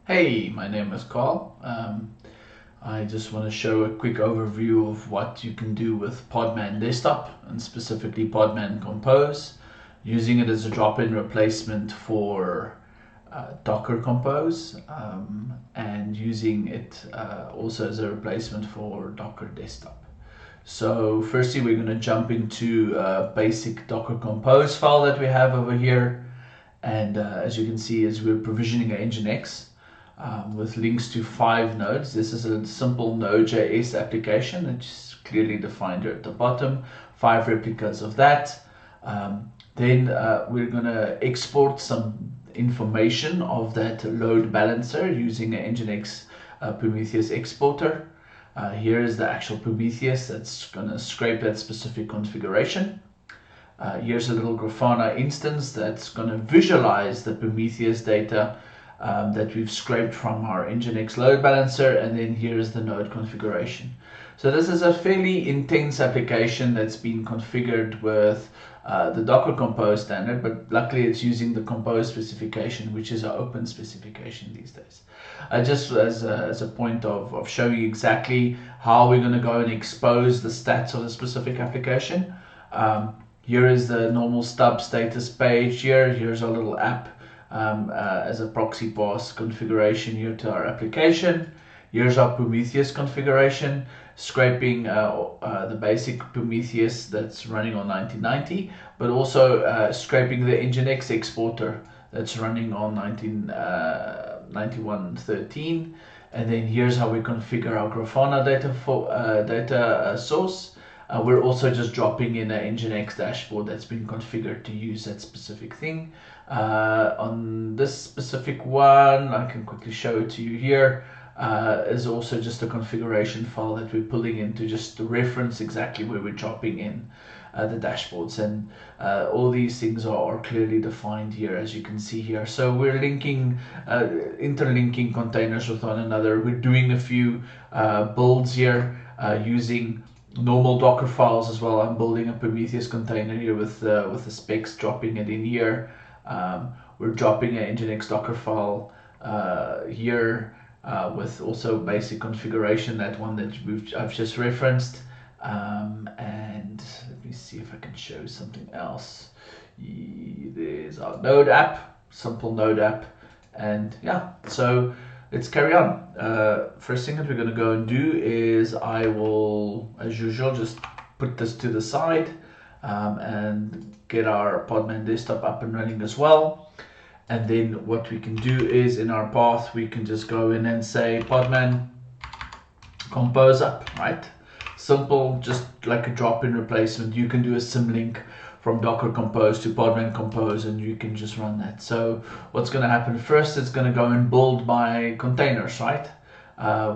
Hey, my name is Carl. I just want to show a quick overview of what you can do with Podman Desktop and specifically Podman Compose, using it as a drop-in replacement for Docker Compose and using it also as a replacement for Docker Desktop. So firstly, we're going to jump into a basic Docker Compose file that we have over here. And as you can see, as we're provisioning an nginx with links to 5 nodes. This is a simple Node.js application that's clearly defined here at the bottom. 5 replicas of that. Then we're going to export some information of that load balancer using an nginx Prometheus exporter. Here is the actual Prometheus that's going to scrape that specific configuration. Here's a little Grafana instance that's going to visualize the Prometheus data that we've scraped from our nginx load balancer, and then here's the node configuration. So this is a fairly intense application that's been configured with the Docker Compose standard, but luckily it's using the Compose specification, which is an open specification these days. Just as a point of showing exactly how we're going to go and expose the stats of the specific application. Here is the normal stub status page here. Here's our little app as a proxy pass configuration here to our application. Here's our Prometheus configuration, scraping the basic Prometheus that's running on 1990, but also scraping the nginx exporter that's running on 9113. And then here's how we configure our Grafana data source. We're also just dropping in an nginx dashboard that's been configured to use that specific thing. On this specific one, I can quickly show it to you here, is also just a configuration file that we're pulling into just to reference exactly where we're dropping in the dashboards. And all these things are clearly defined here, as you can see here. So we're linking, interlinking containers with one another. We're doing a few builds here using normal Docker files as well. I'm building a Prometheus container here with the specs, dropping it in here. We're dropping an nginx Docker file here with also basic configuration, that one that I've just referenced. And let me see if I can show something else. There's our Node app, simple Node app, and yeah, so let's carry on. First thing that we're going to go and do is I will, as usual, just put this to the side and get our Podman Desktop up and running as well. And then what we can do is in our path, we can just go in and say Podman compose up, right? Simple, just like a drop-in replacement. You can do a symlink from Docker Compose to Podman Compose, and you can just run that. So what's going to happen first, it's going to go and build my containers, right?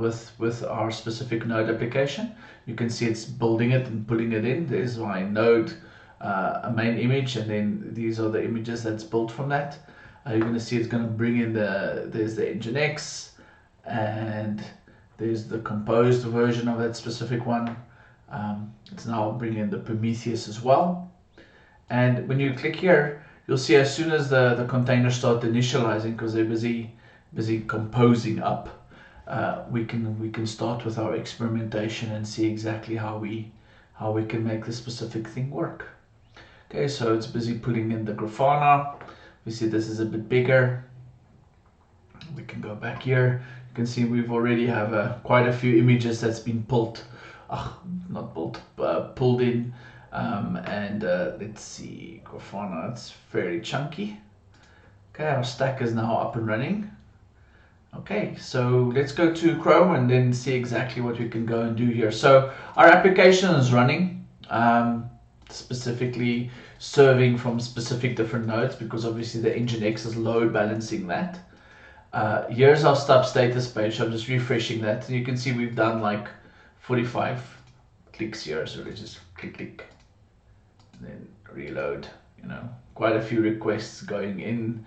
With our specific node application. You can see it's building it and putting it in. There's my node, a main image, and then these are the images that's built from that. You're going to see it's going to bring in there's the nginx, and there's the composed version of that specific one. It's now bringing in the Prometheus as well. And when you click here, you'll see as soon as the containers start initializing, because they're busy composing up, we can start with our experimentation and see exactly how we can make this specific thing work. Okay, so it's busy putting in the Grafana. We see this is a bit bigger. We can go back here. You can see we've already have quite a few images that's been pulled, pulled in. And let's see, Grafana, it's fairly chunky. Okay, our stack is now up and running. Okay, so let's go to Chrome and then see exactly what we can go and do here. So our application is running, specifically serving from specific different nodes, because obviously the nginx is load balancing that. Here's our stub status page. I'm just refreshing that, and you can see we've done like 45 clicks here. So let's just click, then reload. Quite a few requests going in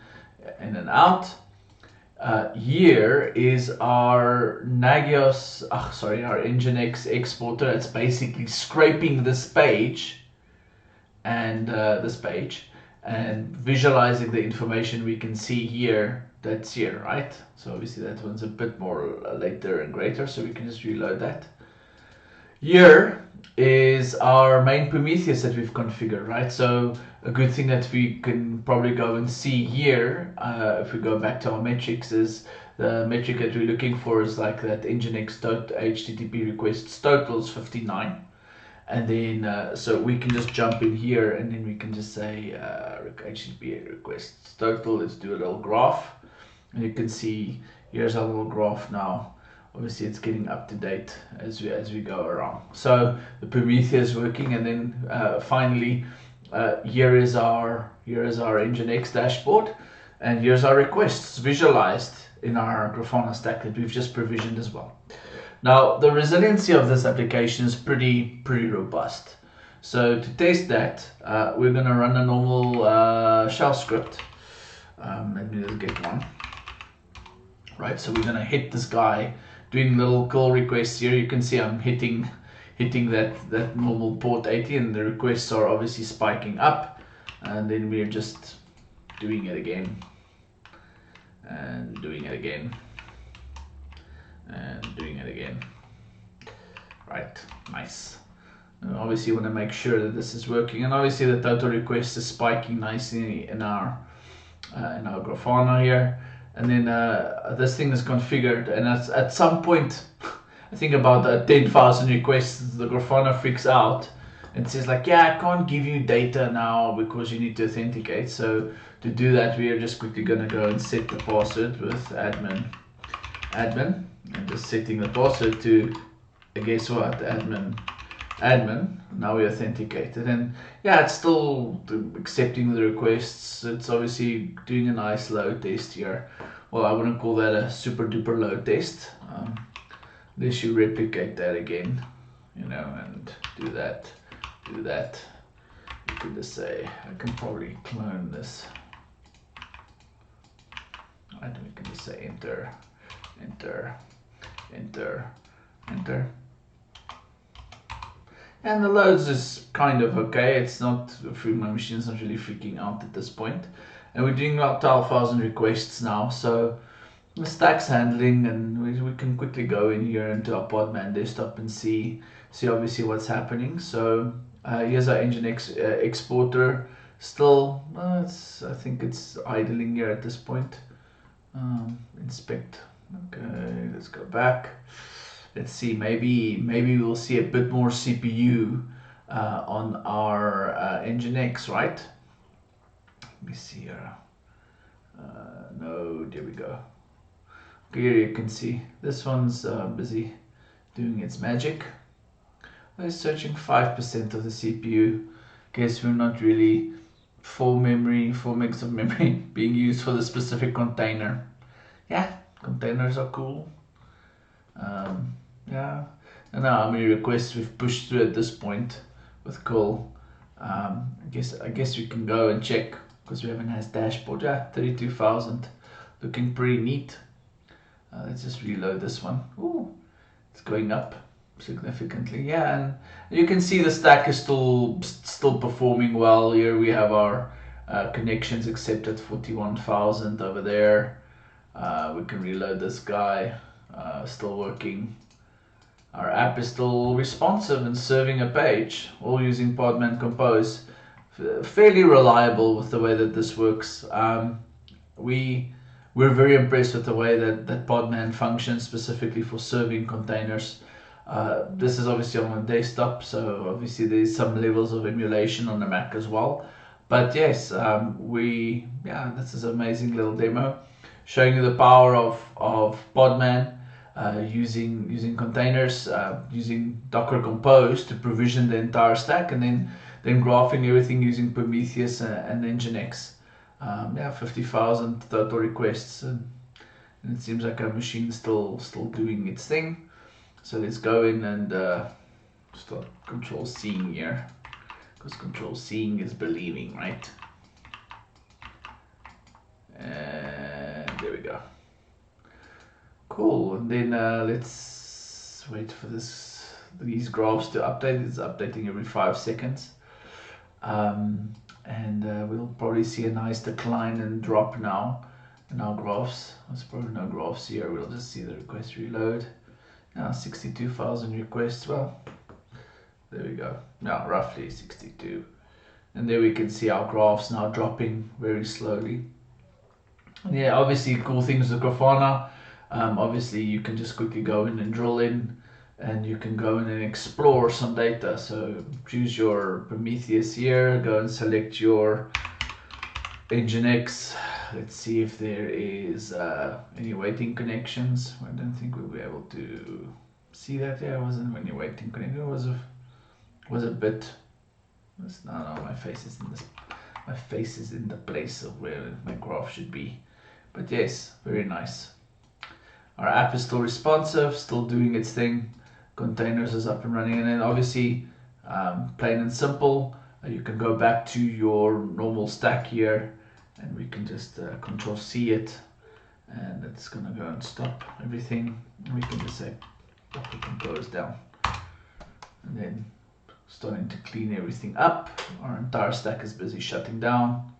and out. Here is our our nginx exporter. It's basically scraping this page and and visualizing the information we can see here, that's here, right? So obviously that one's a bit more later and greater, so we can just reload that. Here is our main Prometheus that we've configured, right? So a good thing that we can probably go and see here, if we go back to our metrics, is the metric that we're looking for is like that nginx HTTP requests totals 59. And then so we can just jump in here and then we can just say HTTP requests total. Let's do a little graph, and you can see here's our little graph now. Obviously it's getting up to date as we go around. So the Prometheus is working, and then finally here is our nginx dashboard, and here's our requests visualized in our Grafana stack that we've just provisioned as well. Now the resiliency of this application is pretty robust. So to test that, we're going to run a normal shell script. Let me just get one. Right, so we're going to hit this guy, doing little call requests here. You can see I'm hitting that normal port 80, and the requests are obviously spiking up. And then we're just doing it again, and doing it again, and doing it again. Right, nice. And obviously you want to make sure that this is working, and obviously the total request is spiking nicely in our Grafana here. And then this thing is configured, and at some point I think about 10,000 requests, the Grafana freaks out and says like, yeah, I can't give you data now because you need to authenticate. So to do that, we are just quickly gonna go and set the password with admin, and just setting the password to, guess what, admin. Now we authenticated, and yeah, it's still accepting the requests. It's obviously doing a nice load test here. Well, I wouldn't call that a super duper load test. Unless you replicate that again, you know, and do that. You can just say, I can probably clone this. Right, we can just say enter. And the loads is kind of okay. It's not, my machine's not really freaking out at this point. And we're doing about 12,000 requests now, so the stack's handling, and we can quickly go in here into our Podman Desktop and see obviously what's happening. So here's our nginx exporter. Still, I think it's idling here at this point. Inspect. Okay, let's go back. Let's see, maybe we'll see a bit more CPU on our nginx, right? Let me see here. No, there we go. Okay, here you can see this one's busy doing its magic. We're searching 5% of the CPU. Guess we're not really full megs of memory being used for the specific container. Yeah, containers are cool. Yeah, and now how many requests we've pushed through at this point with call. I guess we can go and check, because we have a nice dashboard. Yeah, 32,000, looking pretty neat. Let's just reload this one. Ooh, it's going up significantly. Yeah, and you can see the stack is still performing well. Here we have our connections accepted 41,000 over there. We can reload this guy. Still working. Our app is still responsive and serving a page, all using Podman Compose. Fairly reliable with the way that this works. We're very impressed with the way that Podman functions, specifically for serving containers. This is obviously on a desktop, so obviously there's some levels of emulation on the Mac as well. But yes, this is an amazing little demo showing you the power of Podman. Using containers, using Docker Compose to provision the entire stack, and then graphing everything using Prometheus and nginx. 50,000 total requests, and it seems like our machine's still doing its thing. So let's go in and start control seeing here, because control seeing is believing, right? And there we go. Cool, and then let's wait for these graphs to update. It's updating every 5 seconds. and we'll probably see a nice decline and drop now in our graphs. There's probably no graphs here. We'll just see the request reload. Now 62,000 requests. Well, there we go. Now roughly 62, and there we can see our graphs now dropping very slowly. And yeah, obviously cool things with Grafana. Obviously you can just quickly go in and drill in, and you can go in and explore some data. So choose your Prometheus here, go and select your nginx. Let's see if there is any waiting connections. I don't think we'll be able to see that. There wasn't any waiting connection. It was a bit. No, my face is in this. My face is in the place of where my graph should be. But yes, very nice. Our app is still responsive, still doing its thing. Containers is up and running, and then obviously plain and simple, you can go back to your normal stack here, and we can just control C it, and it's gonna go and stop everything. We can just say compose down, and then starting to clean everything up. Our entire stack is busy shutting down.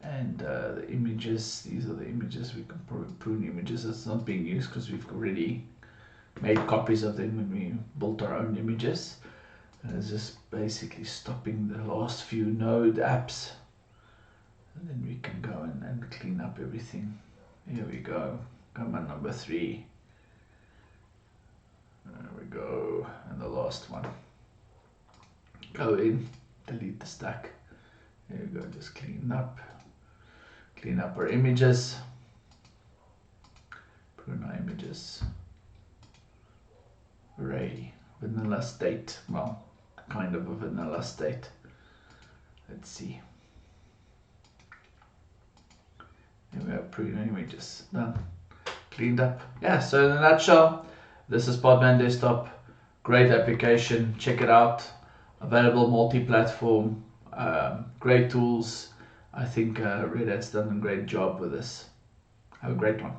And the images, these are the images. We can probably prune images that's not being used because we've already made copies of them when we built our own images. And it's just basically stopping the last few node apps, and then we can go in and clean up everything. Here we go, command number 3. There we go, and the last one. Go in, delete the stack. There we go, just clean up our images, prune our images, array, vanilla state, well, kind of a vanilla state. Let's see. Here we have prune images, done, cleaned up. Yeah, so in a nutshell, this is Podman Desktop, great application, check it out, available multi-platform, great tools. I think Red Hat's done a great job with this. Have a great one.